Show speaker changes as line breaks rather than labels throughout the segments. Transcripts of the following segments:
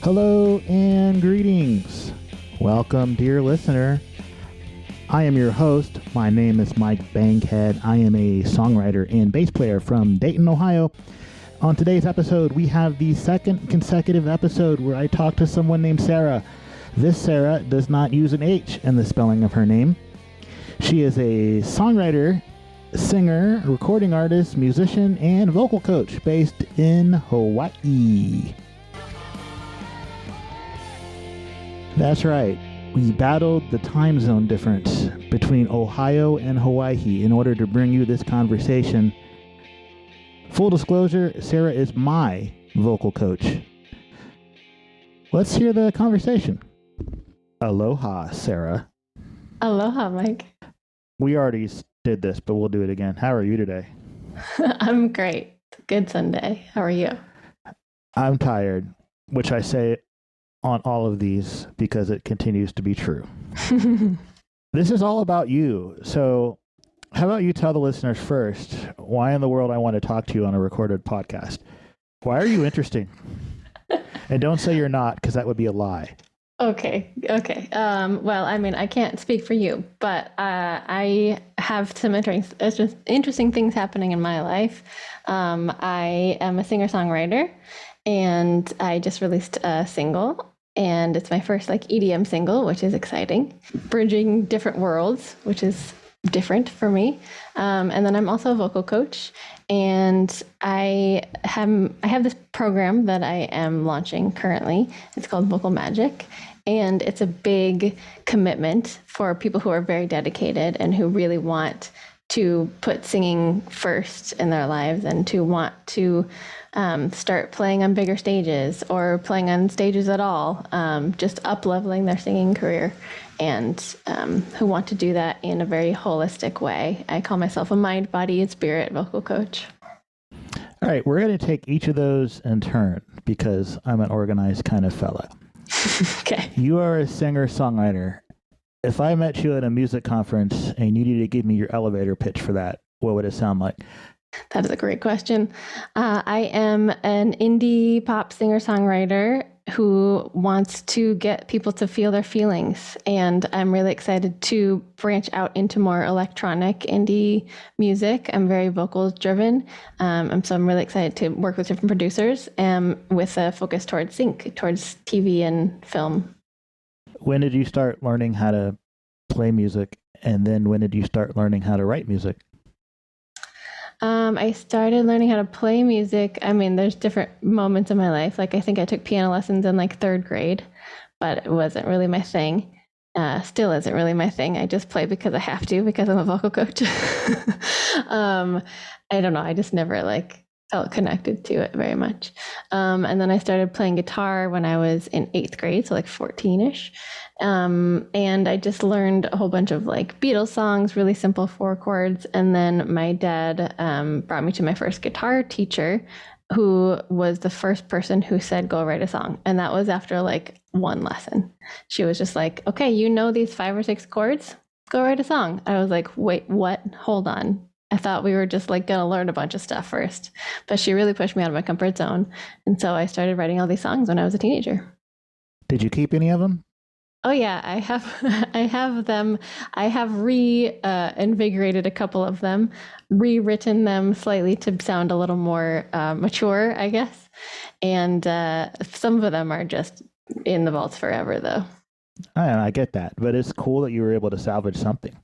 Hello and greetings. Welcome, dear listener. I am your host. My name is Mike Bankhead. I am a songwriter and bass player from Dayton, Ohio. On today's episode, we have the second consecutive episode where I talk to someone named Sara. This Sara does not use an H in the spelling of her name. She is a songwriter, singer, recording artist, musician, and vocal coach based in Hawaii. That's right. We battled the time zone difference between Ohio and Hawaii in order to bring you this conversation. Full disclosure, Sara is my vocal coach. Let's hear the conversation. Aloha, Sara.
Aloha, Mike.
We already did this, but we'll do it again. How are you today?
I'm great. Good Sunday. How are you?
I'm tired, which I say on all of these because it continues to be true. This is all about you. So how about you tell the listeners first why in the world I want to talk to you on a recorded podcast? Why are you interesting? And don't say you're not, because that would be a lie.
Okay. Well, I mean, I can't speak for you, but I have some interesting things happening in my life. I am a singer-songwriter, and I just released a single. And it's my first EDM single, which is exciting. Bridging different worlds, which is different for me. And then I'm also a vocal coach. And I have this program that I am launching currently. It's called Vocal Magic. And it's a big commitment for people who are very dedicated and who really want to put singing first in their lives and to want to start playing on bigger stages or playing on stages at all, just up-leveling their singing career, and who want to do that in a very holistic way. I call myself a mind, body, and spirit vocal coach.
All right, we're going to take each of those in turn because I'm an organized kind of fella.
Okay.
You are a singer-songwriter. If I met you at a music conference and you needed to give me your elevator pitch for that, what would it sound like?
That is a great question. I am an indie pop singer-songwriter who wants to get people to feel their feelings. And I'm really excited to branch out into more electronic indie music. I'm very vocals driven. So I'm really excited to work with different producers with a focus towards towards TV and film.
When did you start learning how to play music? And then when did you start learning how to write music?
I started learning how to play music. I mean, there's different moments in my life. I think I took piano lessons in third grade, but it wasn't really my thing. Still isn't really my thing. I just play because I have to, because I'm a vocal coach. I don't know. I just never felt connected to it very much. And then I started playing guitar when I was in 8th grade, so 14-ish. And I just learned a whole bunch of Beatles songs, really simple 4 chords. And then my dad brought me to my first guitar teacher, who was the first person who said, go write a song. And that was after one lesson. She was just like, okay, you know these 5 or 6 chords? Go write a song. I was like, wait, what? Hold on. I thought we were just going to learn a bunch of stuff first. But she really pushed me out of my comfort zone. And so I started writing all these songs when I was a teenager.
Did you keep any of them?
Oh yeah, I have them. I have reinvigorated a couple of them, rewritten them slightly to sound a little more mature, I guess. And some of them are just in the vaults forever, though.
I get that, but it's cool that you were able to salvage something.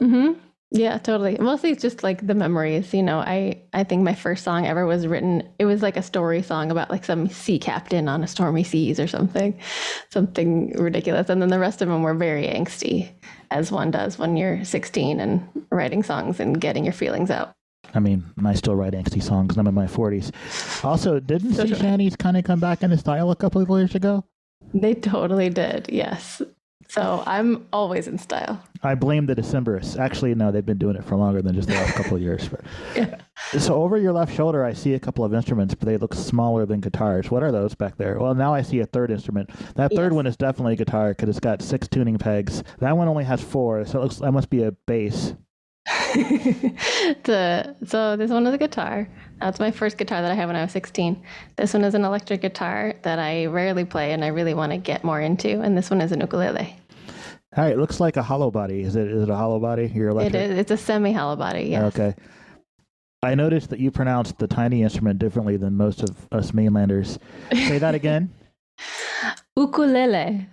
Mm-hmm. Yeah, totally. Mostly it's just the memories. I think my first song ever was written, it was a story song about some sea captain on a stormy seas or something ridiculous. And then the rest of them were very angsty, as one does when you're 16 and writing songs and getting your feelings out.
I mean, I still write angsty songs, and I'm in my 40s. Also, didn't sea shanties kind of come back into style a couple of years ago?
They totally did, yes. So I'm always in style.
I blame the Decemberists. Actually, no, they've been doing it for longer than just the last couple of years. But.
Yeah.
So over your left shoulder, I see a couple of instruments, but they look smaller than guitars. What are those back there? Well, now I see a third instrument. That third one is definitely a guitar because it's got 6 tuning pegs. That one only has 4, so that must be a bass.
So this one is a guitar. That's my first guitar that I had when I was 16. This one is an electric guitar that I rarely play and I really want to get more into. And this one is an ukulele.
All right, it looks like a hollow body. Is it a hollow body? Your
It
electric?
is. It's a semi-hollow body. Yes.
Okay. I noticed that you pronounced the tiny instrument differently than most of us mainlanders. Say that again.
Ukulele.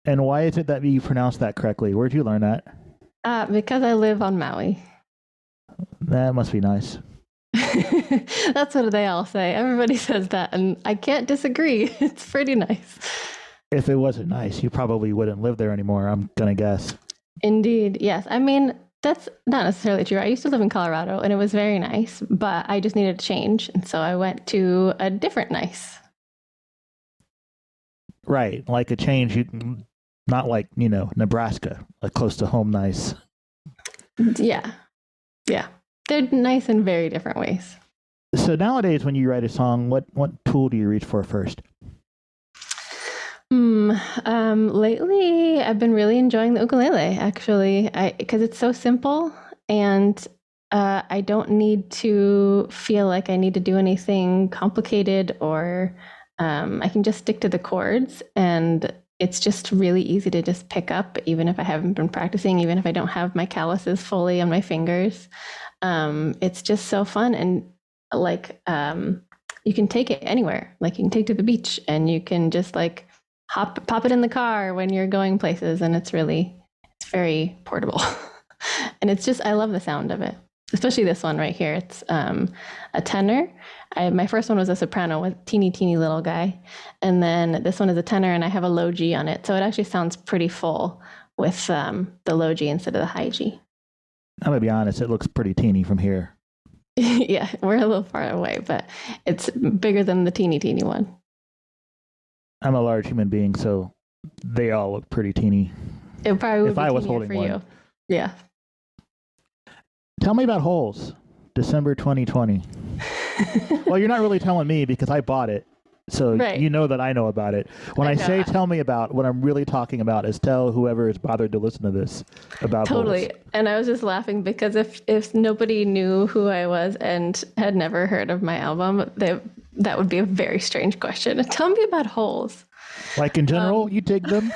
And why is it that you pronounced that correctly? Where'd you learn that?
Because I live on Maui.
That must be nice.
That's what they all say. Everybody says that, and I can't disagree. It's pretty nice.
If it wasn't nice, you probably wouldn't live there anymore, I'm going to guess.
Indeed, yes. I mean, that's not necessarily true. I used to live in Colorado, and it was very nice, but I just needed to change, and so I went to a different nice.
Right, like a change, not like, Nebraska, like close to home nice.
Yeah, yeah. They're nice in very different ways.
So nowadays, when you write a song, what tool do you reach for first?
Lately, I've been really enjoying the ukulele, actually, because it's so simple and I don't need to feel like I need to do anything complicated or I can just stick to the chords and it's just really easy to just pick up, even if I haven't been practicing, even if I don't have my calluses fully on my fingers. It's just so fun and like you can take it anywhere. Like you can take it to the beach and you can just like pop it in the car when you're going places, and it's very portable. And it's just I love the sound of it, especially this one right here. It's a tenor. My first one was a soprano with teeny little guy, and then this one is a tenor, and I have a low G on it, so it actually sounds pretty full with the low G instead of the high G.
I'm gonna be honest, it looks pretty teeny from here.
Yeah, we're a little far away, but it's bigger than the teeny one.
I'm a large human being, so they all look pretty teeny.
It probably would
if
be
I was
teenier
holding
for
one.
you. Yeah.
Tell me about Holes, December 2020. Well, you're not really telling me because I bought it, so
Right.
you know that I know about it. When I
know.
say tell me about, what I'm really talking about is tell whoever has bothered to listen to this about
Totally.
Holes.
And I was just laughing because if nobody knew who I was and had never heard of my album, that would be a very strange question. Tell me about holes.
Like in general, you dig them?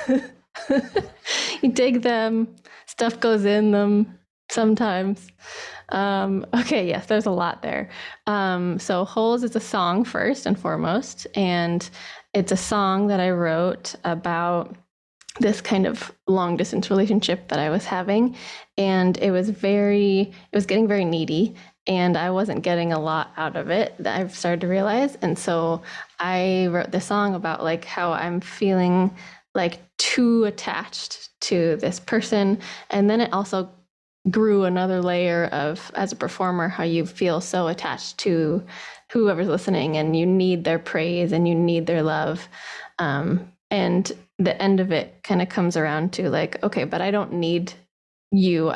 You dig them, stuff goes in them sometimes. Okay, yes, there's a lot there. So Holes is a song first and foremost, and it's a song that I wrote about this kind of long distance relationship that I was having, and it was getting very needy, and I wasn't getting a lot out of it that I've started to realize. And so I wrote this song about like how I'm feeling like too attached to this person. And then it also grew another layer of, as a performer, how you feel so attached to whoever's listening and you need their praise and you need their love. And the end of it kind of comes around to like, okay, but I don't need you.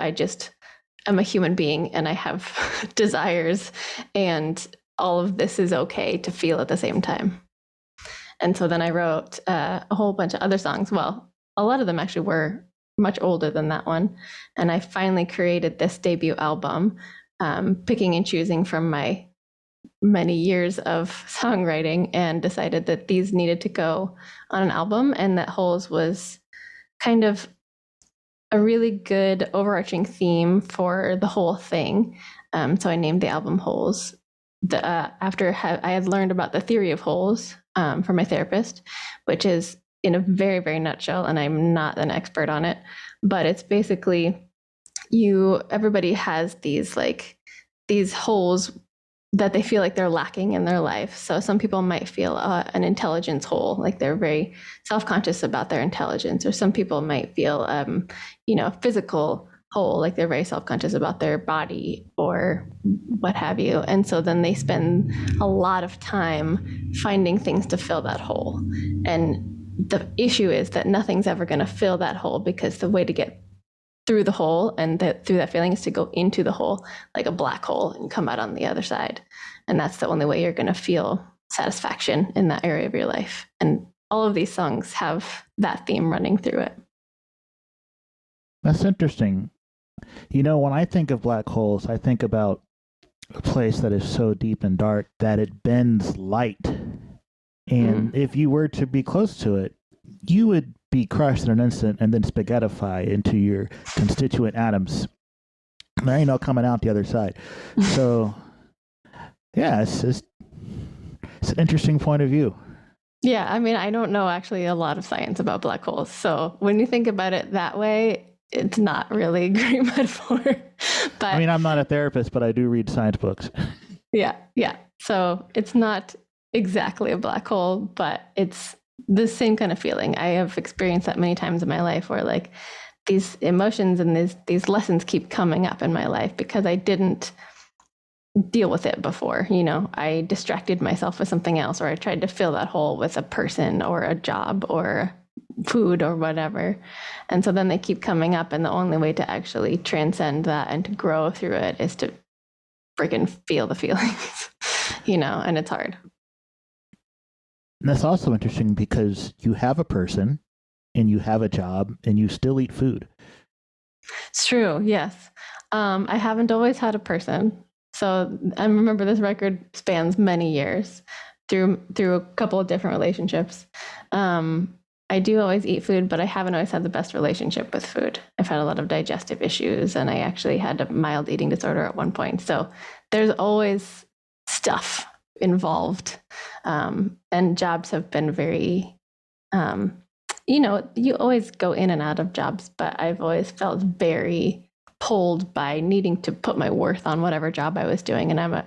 I'm a human being and I have desires, and all of this is okay to feel at the same time. And so then I wrote a whole bunch of other songs. Well, a lot of them actually were much older than that one. And I finally created this debut album, picking and choosing from my many years of songwriting, and decided that these needed to go on an album, and that Holes was kind of a really good overarching theme for the whole thing. So I named the album Holes. After I had learned about the theory of holes from my therapist, which is in a very, very nutshell, and I'm not an expert on it, but it's basically everybody has these holes that they feel like they're lacking in their life. So some people might feel an intelligence hole, like they're very self-conscious about their intelligence, or some people might feel, a physical hole, like they're very self-conscious about their body or what have you. And so then they spend a lot of time finding things to fill that hole. And the issue is that nothing's ever going to fill that hole, because the way to get through the hole and through that feeling is to go into the hole like a black hole and come out on the other side. And that's the only way you're going to feel satisfaction in that area of your life. And all of these songs have that theme running through it.
That's interesting. When I think of black holes, I think about a place that is so deep and dark that it bends light. And
Mm.
if you were to be close to it, you would be crushed in an instant and then spaghettify into your constituent atoms. There ain't no coming out the other side. So, yeah, it's an interesting point of view.
Yeah, I mean, I don't know actually a lot of science about black holes. So when you think about it that way, it's not really a great metaphor.
I
But
mean, I'm not a therapist, but I do read science books.
yeah, yeah. So it's not exactly a black hole, but it's the same kind of feeling. I have experienced that many times in my life where like these emotions and these lessons keep coming up in my life because I didn't deal with it before. I distracted myself with something else, or I tried to fill that hole with a person or a job or food or whatever. And so then they keep coming up, and the only way to actually transcend that and to grow through it is to freaking feel the feelings, and it's hard.
And that's also interesting because you have a person and you have a job and you still eat food.
It's true, yes. I haven't always had a person. So I remember this record spans many years through a couple of different relationships. Um, I do always eat food, but I haven't always had the best relationship with food. I've had a lot of digestive issues, and I actually had a mild eating disorder at one point. So there's always stuff involved, and jobs have been very you always go in and out of jobs, but I've always felt very pulled by needing to put my worth on whatever job I was doing. And I'm a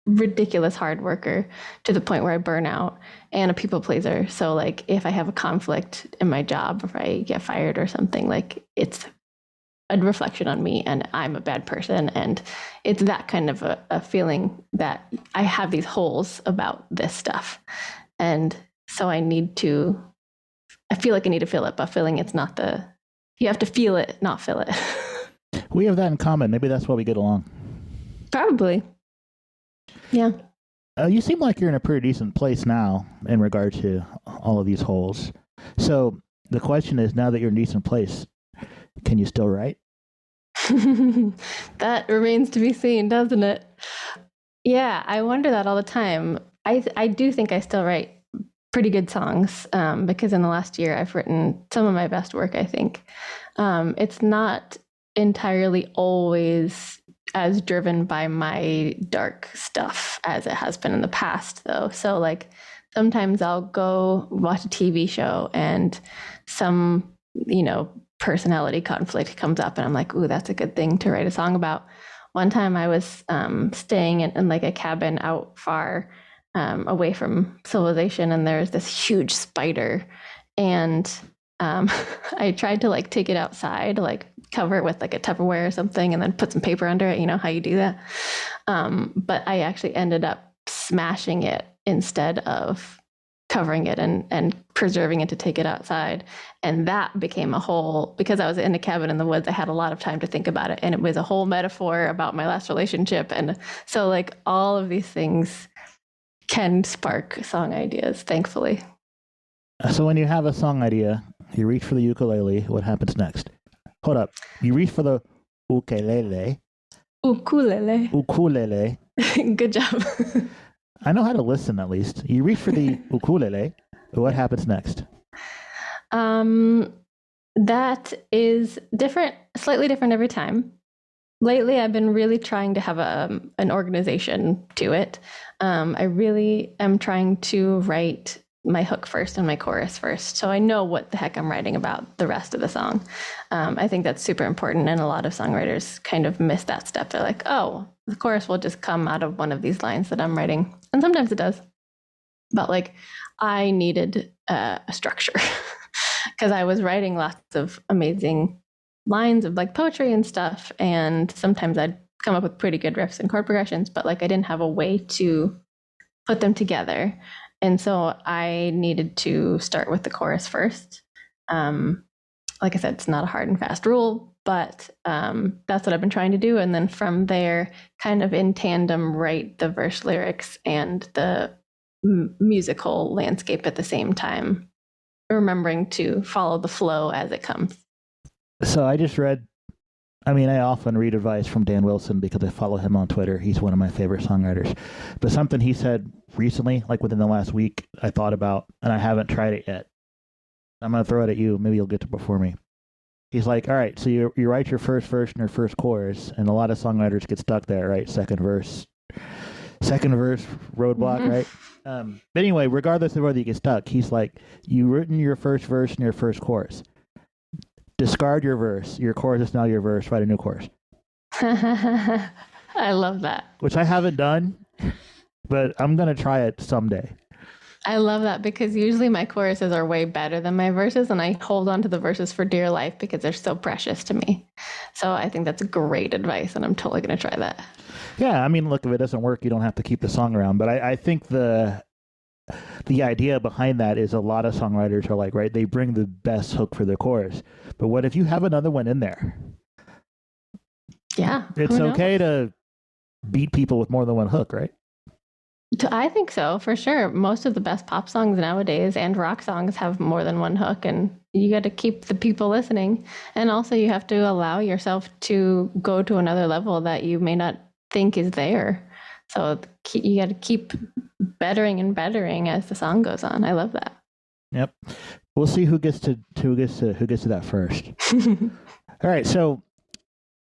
ridiculous hard worker to the point where I burn out and a people pleaser. So, like, if I have a conflict in my job, if I get fired or something, like, it's a reflection on me and I'm a bad person. And it's that kind of a feeling that I have these holes about this stuff. And so I feel like I need to feel it, but feeling it's not you have to feel it, not feel it.
We have that in common. Maybe that's why we get along.
Probably. Yeah.
You seem like you're in a pretty decent place now in regard to all of these holes. So the question is, now that you're in a decent place, can you still write?
That remains to be seen, doesn't it? Yeah, I wonder that all the time. I do think I still write pretty good songs because in the last year I've written some of my best work, I think. It's not entirely always as driven by my dark stuff as it has been in the past, though. So, like, sometimes I'll go watch a TV show and some, personality conflict comes up, and I'm like, ooh, that's a good thing to write a song about. One time I was staying in like a cabin out far away from civilization, and there's this huge spider, and I tried to like take it outside, like cover it with like a Tupperware or something, and then put some paper under it. You know how you do that. But I actually ended up smashing it instead of covering it and preserving it to take it outside. And that became a whole, because I was in a cabin in the woods, I had a lot of time to think about it. And it was a whole metaphor about my last relationship. And so, like, all of these things can spark song ideas, thankfully.
So when you have a song idea, you reach for the ukulele. What happens next? Hold up. You reach for the ukulele.
Ukulele.
Ukulele.
Good job.
I know how to listen at least. You reach for the ukulele. What happens next?
That is different, slightly different every time. Lately, I've been really trying to have an organization to it. I really am trying to write my hook first and my chorus first, so I know what the heck I'm writing about the rest of the song. I think that's super important, and a lot of songwriters kind of miss that step. They're like, oh, the chorus will just come out of one of these lines that I'm writing, and sometimes it does. But like, I needed a structure because I was writing lots of amazing lines of like poetry and stuff, and sometimes I'd come up with pretty good riffs and chord progressions, but like I didn't have a way to put them together. And so I needed to start with the chorus first. Like I said, it's not a hard and fast rule, but that's what I've been trying to do. And then from there, kind of in tandem, write the verse lyrics and the musical landscape at the same time, remembering to follow the flow as it comes.
So I just read I mean, I often read advice from Dan Wilson because I follow him on Twitter. He's one of my favorite songwriters. But something he said recently, like within the last week, I thought about, and I haven't tried it yet. I'm going to throw it at you. Maybe you'll get to it before me. He's like, all right, so you write your first verse and your first chorus, and a lot of songwriters get stuck there, right? Second verse, roadblock, right? But anyway, regardless of whether you get stuck, he's like, you written your first verse and your first chorus. Discard your verse. Your chorus is now your verse. Write a new chorus.
I love that.
Which I haven't done, but I'm going to try it someday.
I love that because usually my choruses are way better than my verses, and I hold on to the verses for dear life because they're so precious to me. So I think that's great advice, and I'm totally going to try that.
Yeah, I mean, look, if it doesn't work, you don't have to keep the song around. But I think the idea behind that is a lot of songwriters are like, right, they bring the best hook for the chorus. But what if you have another one in there?
Yeah.
It's okay to beat people with more than one hook, right?
I think so, for sure. Most of the best pop songs nowadays and rock songs have more than one hook, and you got to keep the people listening. And also you have to allow yourself to go to another level that you may not think is there. So you got to keep bettering and bettering as the song goes on. I love that.
Yep. We'll see who gets to that first. All right. So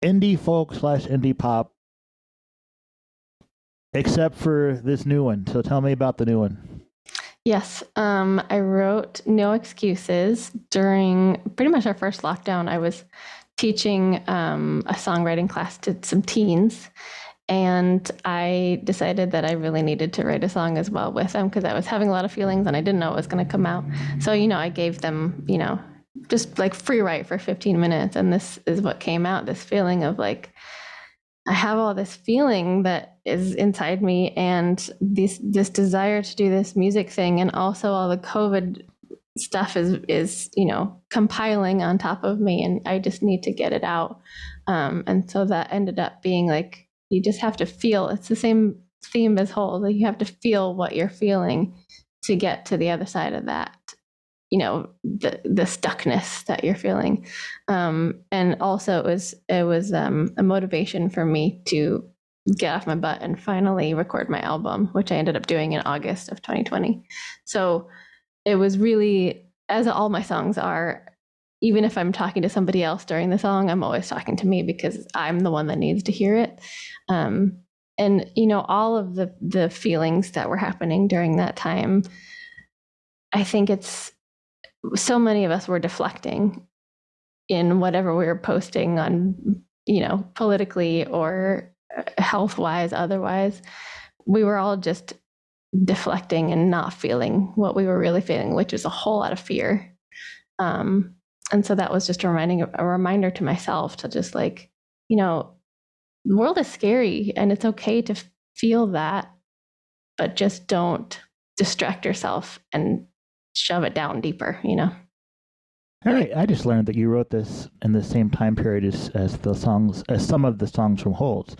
indie folk / indie pop, except for this new one. So tell me about the new one.
Yes. I wrote No Excuses during pretty much our first lockdown. I was teaching a songwriting class to some teens. And I decided that I really needed to write a song as well with them because I was having a lot of feelings and I didn't know it was going to come out. So, I gave them, just like free write for 15 minutes. And this is what came out, this feeling of like, I have all this feeling that is inside me and this desire to do this music thing. And also all the COVID stuff is compiling on top of me and I just need to get it out. And so that ended up being like, you just have to feel. It's the same theme as whole. Like you have to feel what you're feeling to get to the other side of that, the stuckness that you're feeling. And also it was a motivation for me to get off my butt and finally record my album, which I ended up doing in August of 2020. So it was really, as all my songs are, even if I'm talking to somebody else during the song, I'm always talking to me because I'm the one that needs to hear it. And all of the feelings that were happening during that time, I think it's so many of us were deflecting in whatever we were posting on, politically or health-wise, otherwise. We were all just deflecting and not feeling what we were really feeling, which is a whole lot of fear. And so that was just a reminder to myself to just like, the world is scary and it's okay to feel that, but just don't distract yourself and shove it down deeper, All
right. I just learned that you wrote this in the same time period as some of the songs from Holds.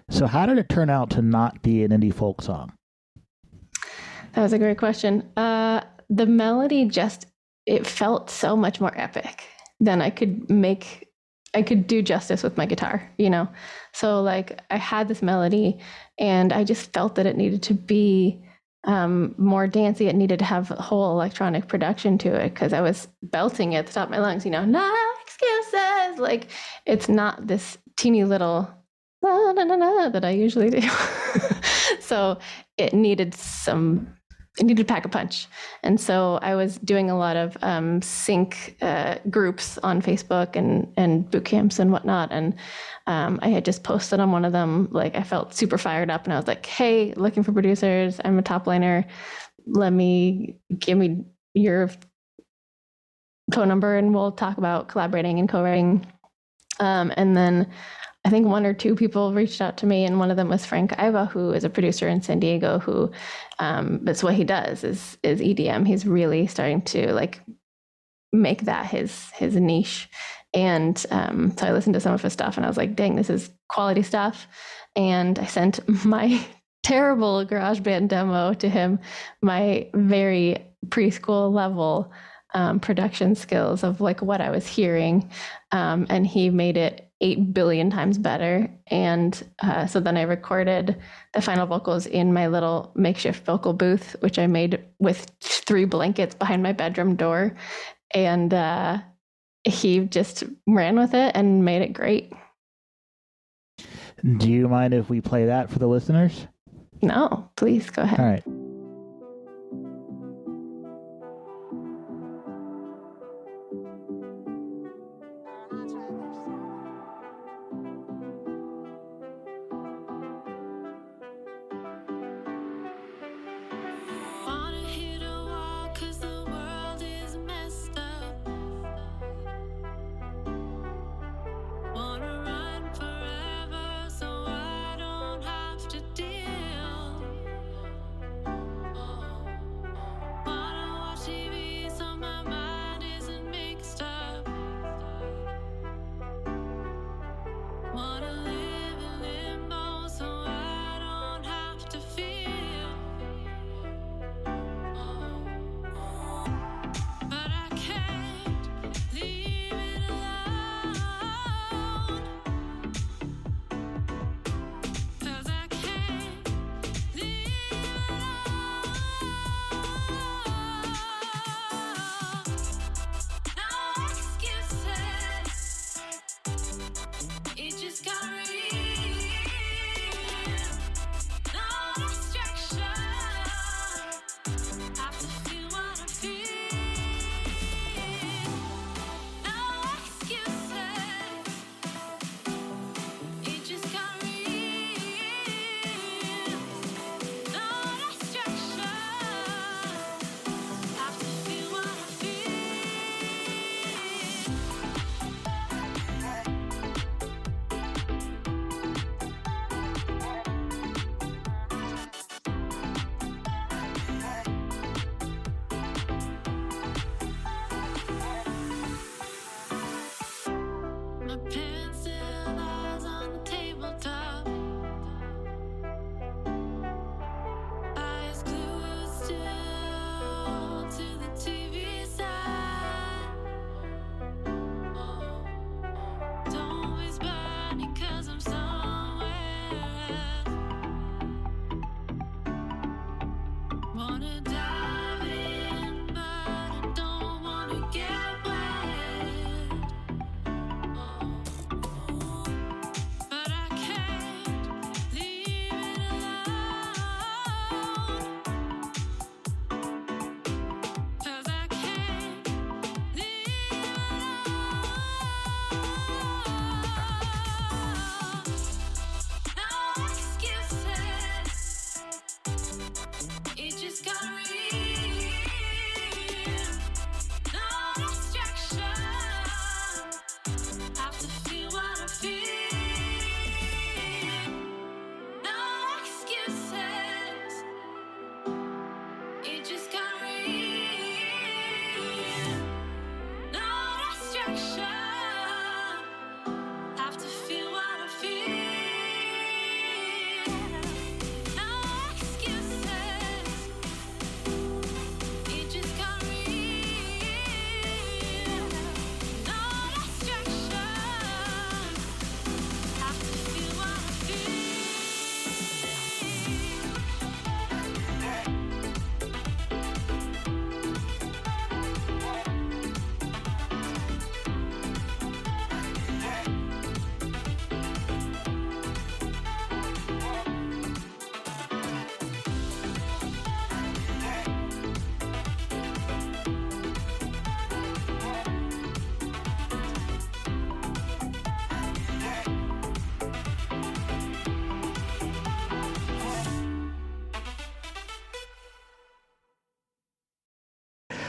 So how did it turn out to not be an indie folk song?
That was a great question. The melody it felt so much more epic than I could do justice with my guitar, So like I had this melody and I just felt that it needed to be more dancey. It needed to have a whole electronic production to it because I was belting it at the top of my lungs, no excuses. Like it's not this teeny little na, na, na, na, that I usually do. So it needed to pack a punch. And so I was doing a lot of sync groups on Facebook and boot camps and whatnot. And I had just posted on one of them, like I felt super fired up and I was like, hey, looking for producers. I'm a top liner. Give me your phone number and we'll talk about collaborating and co-writing. And then I think one or two people reached out to me, and one of them was Frank Iva, who is a producer in San Diego, who that's what he does is EDM. He's really starting to like make that his niche. And so I listened to some of his stuff and I was like, dang, this is quality stuff. And I sent my terrible GarageBand demo to him, my very preschool level production skills of like what I was hearing. And he made it 8 billion times better. And so then I recorded the final vocals in my little makeshift vocal booth, which I made with 3 blankets behind my bedroom door. And he just ran with it and made it great.
Do you mind if we play that for the listeners?
No, please go ahead.
All right.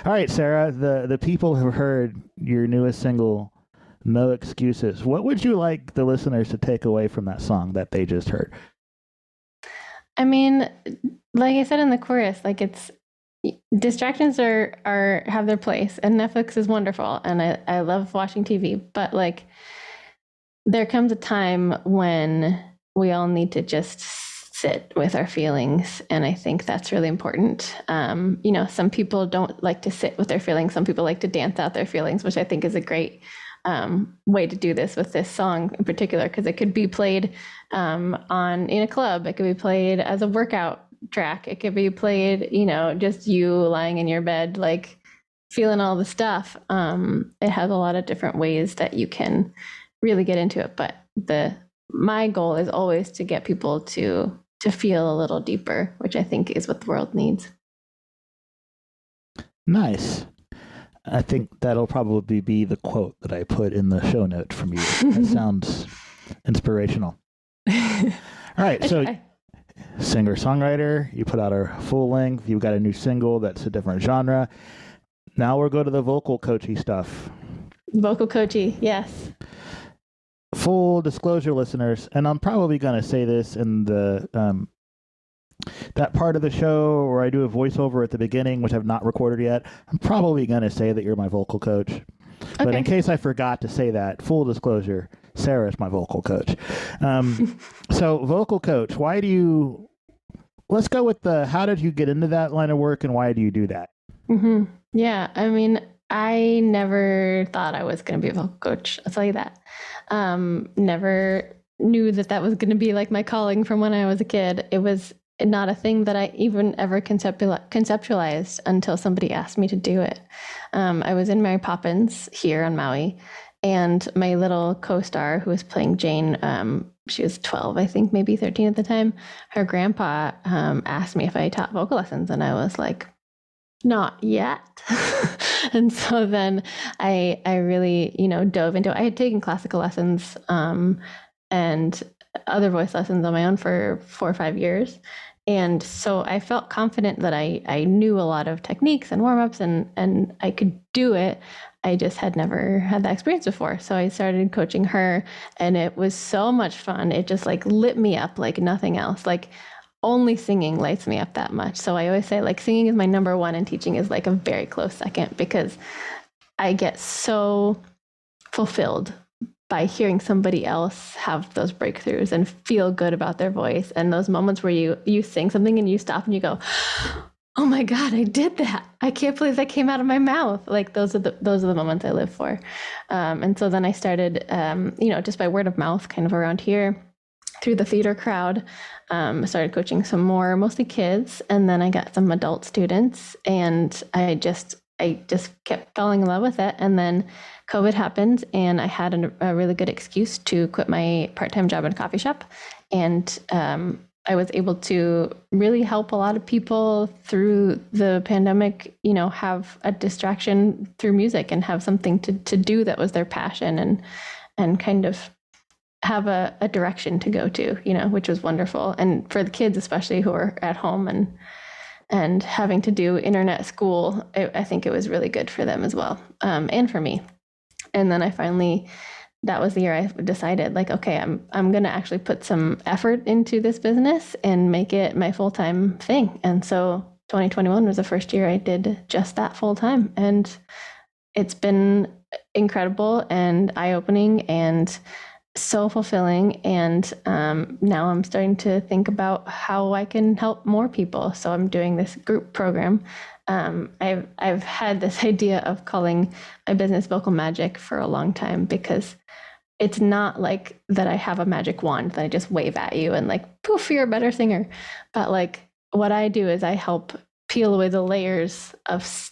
All right, Sarah, the people who heard your newest single, No Excuses, what would you like the listeners to take away from that song that they just heard?
I mean, like I said in the chorus, like it's distractions are have their place, and Netflix is wonderful, and I love watching TV, but like there comes a time when we all need to just sit with our feelings. And I think that's really important. Some people don't like to sit with their feelings. Some people like to dance out their feelings, which I think is a great way to do this with this song in particular, because it could be played in a club. It could be played as a workout track. It could be played, just you lying in your bed, like feeling all the stuff. It has a lot of different ways that you can really get into it. But my goal is always to get people to feel a little deeper, which I think is what the world needs.
Nice. I think that'll probably be the quote that I put in the show note from you. That sounds inspirational. All right. So singer-songwriter, you put out a full length, you've got a new single that's a different genre. Now we'll go to the vocal coachy stuff.
Vocal coachy, yes.
Full disclosure, listeners, and I'm probably going to say this in the that part of the show where I do a voiceover at the beginning, which I've not recorded yet. I'm probably going to say that you're my vocal coach. Okay. But in case I forgot to say that, full disclosure, Sarah is my vocal coach. So vocal coach, let's go with how did you get into that line of work and why do you do that?
Mm-hmm. Yeah, I mean, I never thought I was going to be a vocal coach. I'll tell you that. Never knew that was going to be like my calling from when I was a kid. It was not a thing that I even ever conceptualized until somebody asked me to do it. I was in Mary Poppins here on Maui, and my little co-star who was playing Jane, she was 12, I think, maybe 13 at the time. Her grandpa asked me if I taught vocal lessons, and I was like, not yet. And so then I really, dove into it. I had taken classical lessons and other voice lessons on my own for 4 or 5 years. And so I felt confident that I knew a lot of techniques and warm-ups and I could do it. I just had never had that experience before. So I started coaching her, and it was so much fun. It just like lit me up like nothing else. Like only singing lights me up that much. So I always say like singing is my number one and teaching is like a very close second, because I get so fulfilled by hearing somebody else have those breakthroughs and feel good about their voice. And those moments where you sing something and you stop and you go, oh my God, I did that. I can't believe that came out of my mouth. Like those are the moments I live for. And so then I started, just by word of mouth kind of around here, through the theater crowd. I started coaching some more, mostly kids. And then I got some adult students, and I just kept falling in love with it. And then COVID happened, and I had a really good excuse to quit my part-time job in a coffee shop. And I was able to really help a lot of people through the pandemic, have a distraction through music and have something to do that was their passion, and kind of have a direction to go to, which was wonderful. And for the kids, especially who are at home and having to do internet school, I think it was really good for them as well, and for me. And then that was the year I decided, like, okay, I'm going to actually put some effort into this business and make it my full-time thing. And so 2021 was the first year I did just that full-time. And it's been incredible and eye-opening and so fulfilling. And now I'm starting to think about how I can help more people. So I'm doing this group program. I've had this idea of calling my business Vocal Magic for a long time, because it's not like that I have a magic wand that I just wave at you and like, poof, you're a better singer. But like what I do is I help peel away the layers of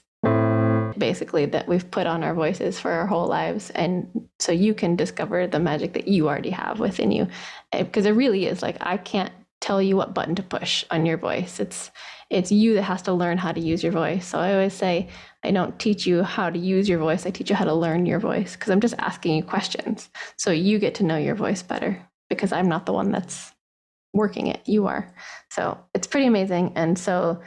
basically that we've put on our voices for our whole lives, and so you can discover the magic that you already have within you, because it really is like, I can't tell you what button to push on your voice. It's you that has to learn how to use your voice. So I always say, I don't teach you how to use your voice, I teach you how to learn your voice, because I'm just asking you questions so you get to know your voice better, because I'm not the one that's working it, you are. So it's pretty amazing. And so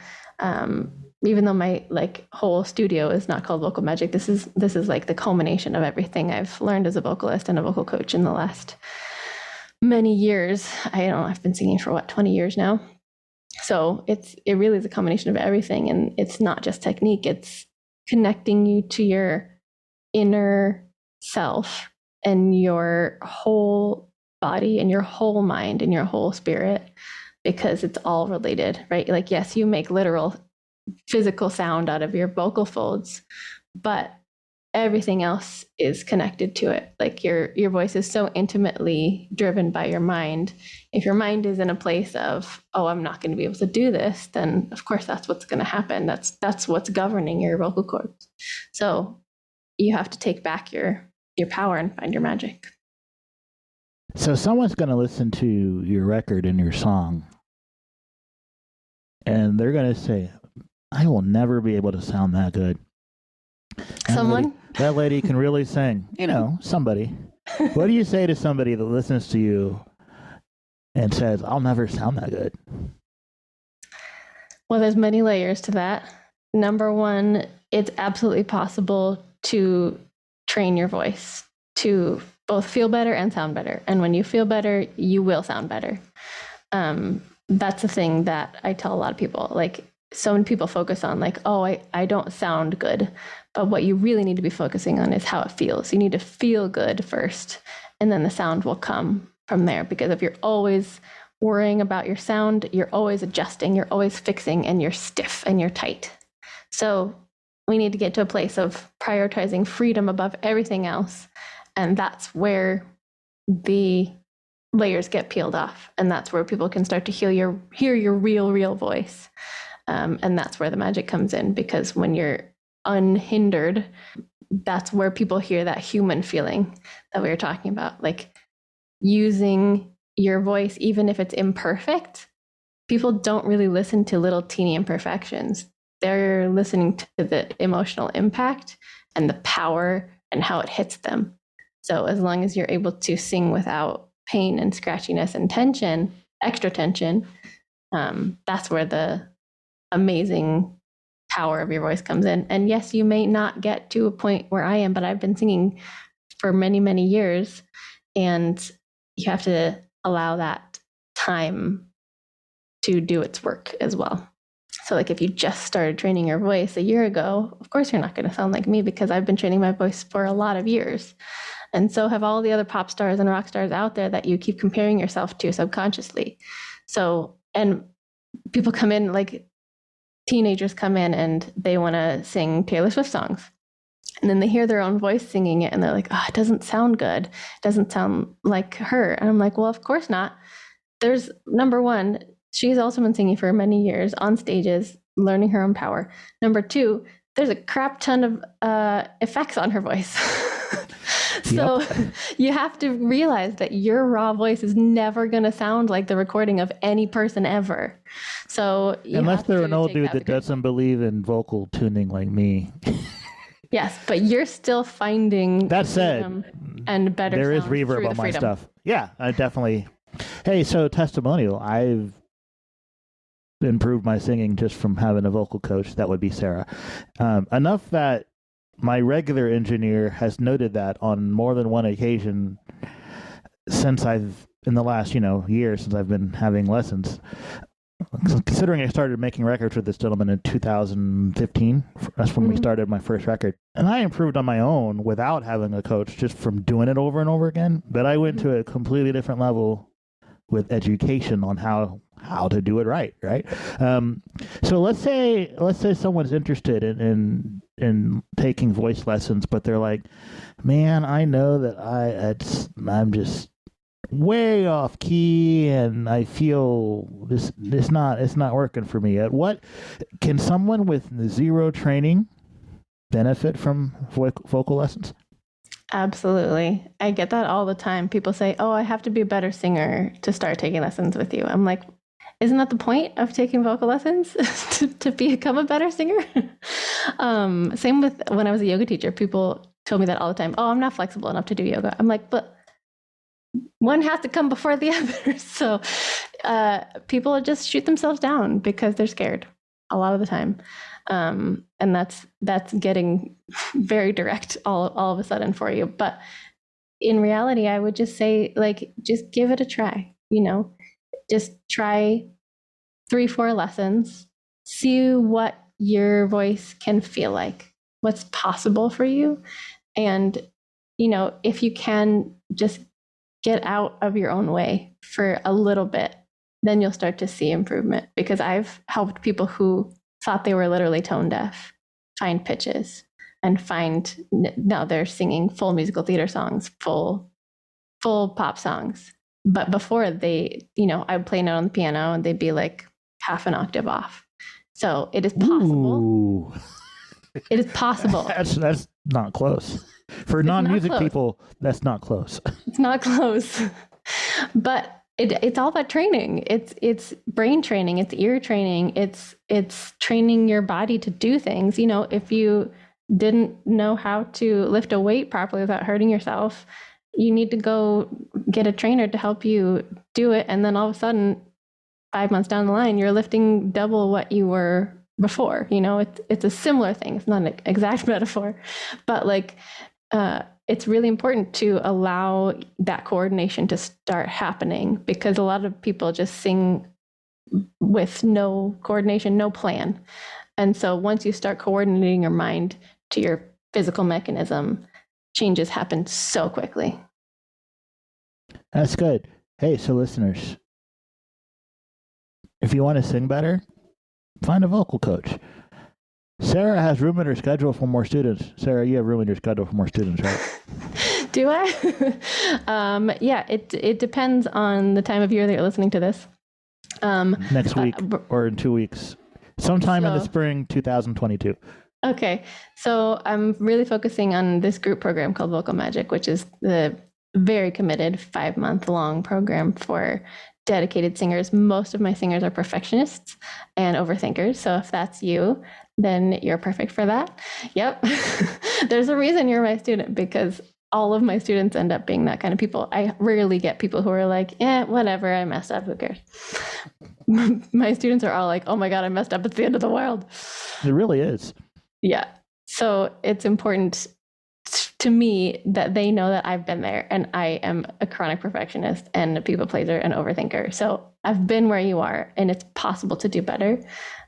even though my like whole studio is not called Vocal Magic, this is like the culmination of everything I've learned as a vocalist and a vocal coach in the last many years. I've been singing for 20 years now. So it really is a combination of everything. And it's not just technique, it's connecting you to your inner self and your whole body and your whole mind and your whole spirit, because it's all related, right? Like, yes, you make literal physical sound out of your vocal folds, but everything else is connected to it. Like your voice is so intimately driven by your mind. If your mind is in a place of, oh, I'm not going to be able to do this, then of course that's what's going to happen. That's what's governing your vocal cords. So you have to take back your power and find your magic.
So someone's going to listen to your record and your song, and they're going to say, I will never be able to sound that good. That lady can really sing. Somebody. What do you say to somebody that listens to you and says, I'll never sound that good?
Well, there's many layers to that. Number one, it's absolutely possible to train your voice to both feel better and sound better. And when you feel better, you will sound better. That's a thing that I tell a lot of people. Like, so many people focus on like, oh, I don't sound good. But what you really need to be focusing on is how it feels. You need to feel good first, and then the sound will come from there. Because if you're always worrying about your sound, you're always adjusting, you're always fixing, and you're stiff and you're tight. So we need to get to a place of prioritizing freedom above everything else. And that's where the layers get peeled off. And that's where people can start to hear your real voice. And that's where the magic comes in, because when you're unhindered, that's where people hear that human feeling that we were talking about. Like, using your voice, even if it's imperfect, people don't really listen to little teeny imperfections. They're listening to the emotional impact and the power and how it hits them. So as long as you're able to sing without pain and scratchiness and tension, extra tension, that's where the amazing power of your voice comes in. And yes, you may not get to a point where I am, but I've been singing for many, many years, and you have to allow that time to do its work as well. So like, if you just started training your voice a year ago, of course you're not going to sound like me, because I've been training my voice for a lot of years. And so have all the other pop stars and rock stars out there that you keep comparing yourself to subconsciously. So, and people come in, like teenagers come in and they want to sing Taylor Swift songs. And then they hear their own voice singing it and they're like, oh, it doesn't sound good. It doesn't sound like her. And I'm like, well, of course not. There's, number one, she's also been singing for many years on stages, learning her own power. Number two, there's a crap ton of effects on her voice. So you have to realize that your raw voice is never going to sound like the recording of any person ever. So
unless they're an old dude that doesn't believe in vocal tuning like me.
Yes, but you're still finding
that said,
and better.
There is reverb on my stuff. Yeah, I definitely. Hey, so testimonial. I've improved my singing just from having a vocal coach. That would be Sarah. Enough that my regular engineer has noted that on more than one occasion since in the last, year since I've been having lessons. Considering I started making records with this gentleman in 2015, that's when we started my first record. And I improved on my own without having a coach, just from doing it over and over again. But I went to a completely different level with education on how to do it right? So let's say someone's interested in taking voice lessons, but they're like, man, I know that I'm just way off key, and I feel it's not working for me. What can someone with zero training benefit from vocal lessons?
Absolutely. I get that all the time. People say, oh, I have to be a better singer to start taking lessons with you. I'm like, isn't that the point of taking vocal lessons? to become a better singer? Same with when I was a yoga teacher. People told me that all the time. Oh, I'm not flexible enough to do yoga. I'm like, but one has to come before the other. So people just shoot themselves down because they're scared a lot of the time. And that's getting very direct all of a sudden for you. But in reality, I would just say, like, just give it a try, just try 3-4 lessons, see what your voice can feel like, what's possible for you. And, if you can just get out of your own way for a little bit, then you'll start to see improvement, because I've helped people who thought they were literally tone deaf find pitches and now they're singing full musical theater songs, full pop songs. But before they, I would play a note on the piano and they'd be like half an octave off. So it is possible.
Ooh.
It is possible.
That's not close. For non-music people, that's not close. It's
not close. But it's all about training. It's brain training. It's ear training. It's training your body to do things. If you didn't know how to lift a weight properly without hurting yourself, you need to go get a trainer to help you do it. And then all of a sudden, 5 months down the line, you're lifting double what you were before. It's a similar thing. It's not an exact metaphor, but it's really important to allow that coordination to start happening, because a lot of people just sing with no coordination, no plan. And so once you start coordinating your mind to your physical mechanism, changes happen so quickly.
That's good. Hey, so listeners, if you want to sing better, find a vocal coach. Sara has room in her schedule for more students. Sara, you have room in your schedule for more students, right?
Do I? Yeah, it depends on the time of year that you're listening to this.
Next week or in 2 weeks. Sometime in the spring 2022.
Okay. So I'm really focusing on this group program called Vocal Magic, which is the very committed 5-month-long program for dedicated singers. Most of my singers are perfectionists and overthinkers. So if that's you, then you're perfect for that. Yep. There's a reason you're my student, because all of my students end up being that kind of people. I rarely get people who are like, whatever, I messed up, who cares? My students are all like, oh my God, I messed up, it's the end of the world.
It really is.
Yeah. So it's important to me that they know that I've been there, and I am a chronic perfectionist and a people pleaser and overthinker. So I've been where you are, and it's possible to do better.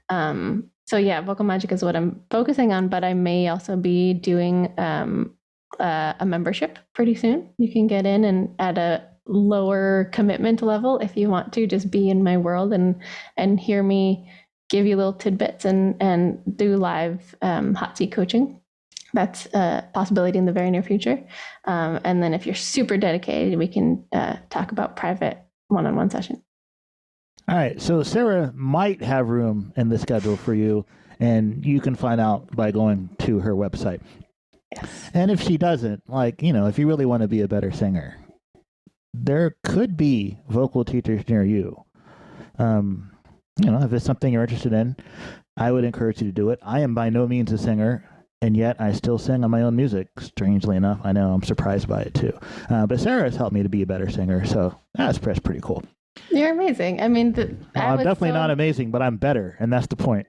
So yeah, Vocal Magic is what I'm focusing on, but I may also be doing a membership pretty soon. You can get in and at a lower commitment level if you want to just be in my world and hear me give you little tidbits and do live hot seat coaching. That's a possibility in the very near future. And then if you're super dedicated, we can talk about private one-on-one session.
All right. So Sara might have room in the schedule for you, and you can find out by going to her website.
Yes.
And if she doesn't, if you really want to be a better singer, there could be vocal teachers near you. If it's something you're interested in, I would encourage you to do it. I am by no means a singer, and yet I still sing on my own music, strangely enough. I know, I'm surprised by it too. But Sara has helped me to be a better singer, so that's pretty cool.
You're amazing. I mean,
I'm definitely not amazing, but I'm better, and that's the point.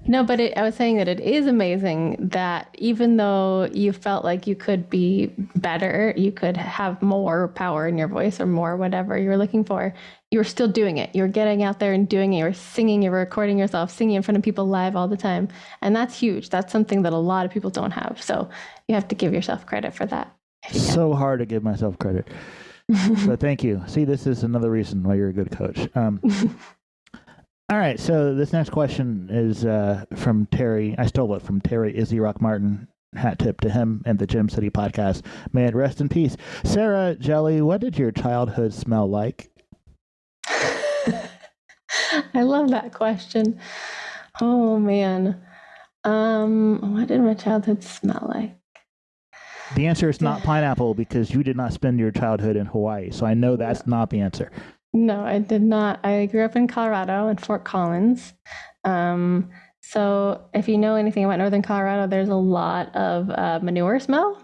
No, but I was saying that it is amazing that even though you felt like you could be better, you could have more power in your voice or more whatever you were looking for, you were still doing it. You were getting out there and doing it. You were singing, you were recording yourself, singing in front of people live all the time. And that's huge. That's something that a lot of people don't have. So you have to give yourself credit for that.
So hard to give myself credit. But thank you. See, this is another reason why you're a good coach. All right, so this next question is from Terry. I stole it from Terry Izzy Rock Martin. Hat tip to him and the Gym City podcast. May it rest in peace. Sara Jelley, what did your childhood smell like?
I love that question. Oh, man. What did my childhood smell like?
The answer is not pineapple, because you did not spend your childhood in Hawaii. So I know that's not the answer.
No, I did not. I grew up in Colorado, in Fort Collins. So if you know anything about Northern Colorado, there's a lot of manure smell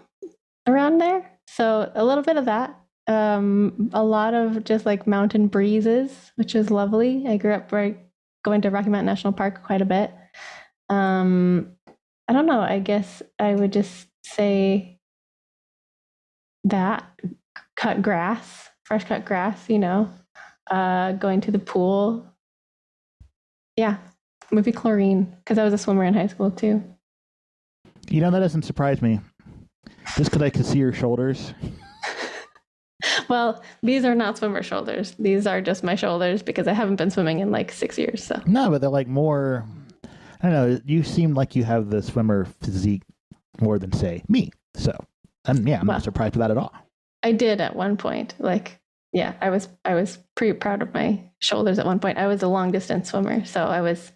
around there. So a little bit of that. A lot of just like mountain breezes, which is lovely. I grew up going to Rocky Mountain National Park quite a bit. I don't know. I guess I would just say that fresh cut grass, going to the pool. Yeah, maybe chlorine, because I was a swimmer in high school too.
That doesn't surprise me. Just because I could see your shoulders.
Well, these are not swimmer shoulders. These are just my shoulders because I haven't been swimming in like 6 years. So
No, but they're like more, I don't know, you seem like you have the swimmer physique more than, say, me. So, and yeah, I'm not surprised with that at all.
I did at one point. Like, yeah, I was pretty proud of my shoulders at one point. I was a long distance swimmer, so I was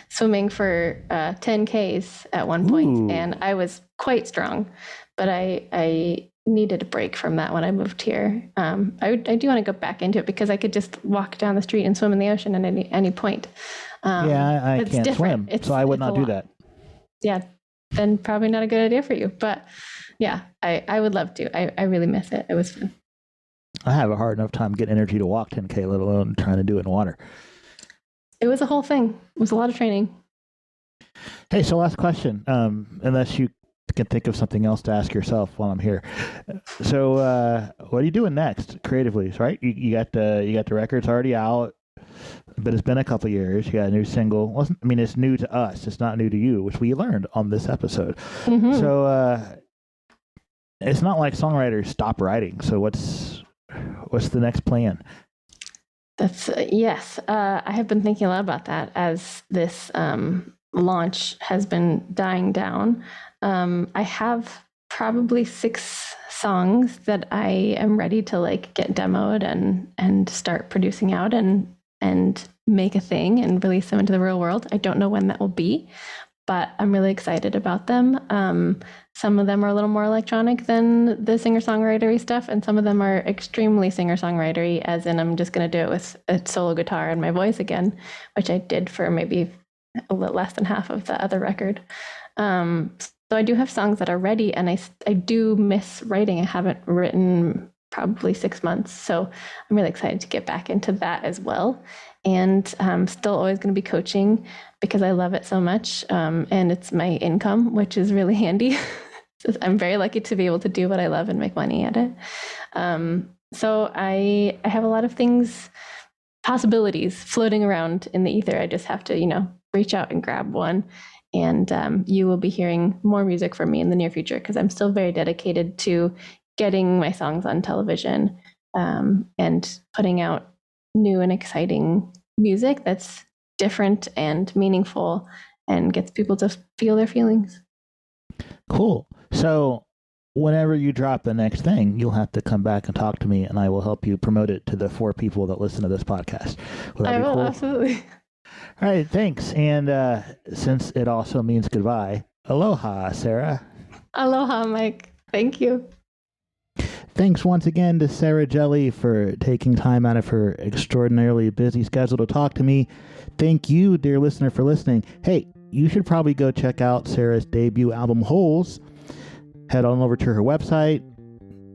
swimming for 10Ks at one point, and I was quite strong, but I needed a break from that when I moved here. I do want to go back into it because I could just walk down the street and swim in the ocean at any point.
I can't swim, so I would not do that.
Yeah, then probably not a good idea for you. But yeah, I would love to. I really miss it. It was fun.
I have a hard enough time getting energy to walk 10K, let alone trying to do it in water. It
was a whole thing. It was a lot of training.
Hey, so last question, unless you can think of something else to ask yourself while I'm here. So what are you doing next creatively? Right? You got the records already out, but it's been a couple of years. You got a new single. Well, I mean, it's new to us. It's not new to you, which we learned on this episode. Mm-hmm. So it's not like songwriters stop writing. So what's the next plan?
That's yes. I have been thinking a lot about that as this launch has been dying down. I have probably 6 songs that I am ready to like get demoed and start producing out and make a thing and release them into the real world. I don't know when that will be, but I'm really excited about them. Some of them are a little more electronic than the singer-songwritery stuff, and some of them are extremely singer-songwritery, as in I'm just going to do it with a solo guitar and my voice again, which I did for maybe a little less than half of the other record. So I do have songs that are ready, and I do miss writing. I haven't written probably 6 months, so I'm really excited to get back into that as well. And I'm still always going to be coaching because I love it so much, and it's my income, which is really handy. I'm very lucky to be able to do what I love and make money at it. So I have a lot of things, possibilities floating around in the ether. I just have to, reach out and grab one. And you will be hearing more music from me in the near future because I'm still very dedicated to getting my songs on television and putting out new and exciting music that's different and meaningful and gets people to feel their feelings.
Cool. So whenever you drop the next thing, you'll have to come back and talk to me, and I will help you promote it to the 4 people that listen to this podcast. Will that be cool?
Absolutely.
All right, thanks. And since it also means goodbye, aloha, Sara.
Aloha, Mike. Thank you.
Thanks once again to Sara Jelley for taking time out of her extraordinarily busy schedule to talk to me. Thank you, dear listener, for listening. Hey, you should probably go check out Sara's debut album, Holes. Head on over to her website,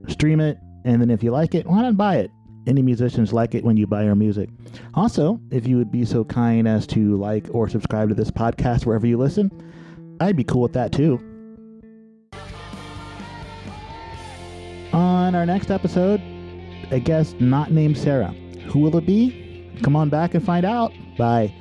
stream it, and then if you like it, why not buy it? Any musicians like it when you buy our music. Also, if you would be so kind as to like or subscribe to this podcast wherever you listen, I'd be cool with that too. On our next episode, a guest not named Sara. Who will it be? Come on back and find out. Bye.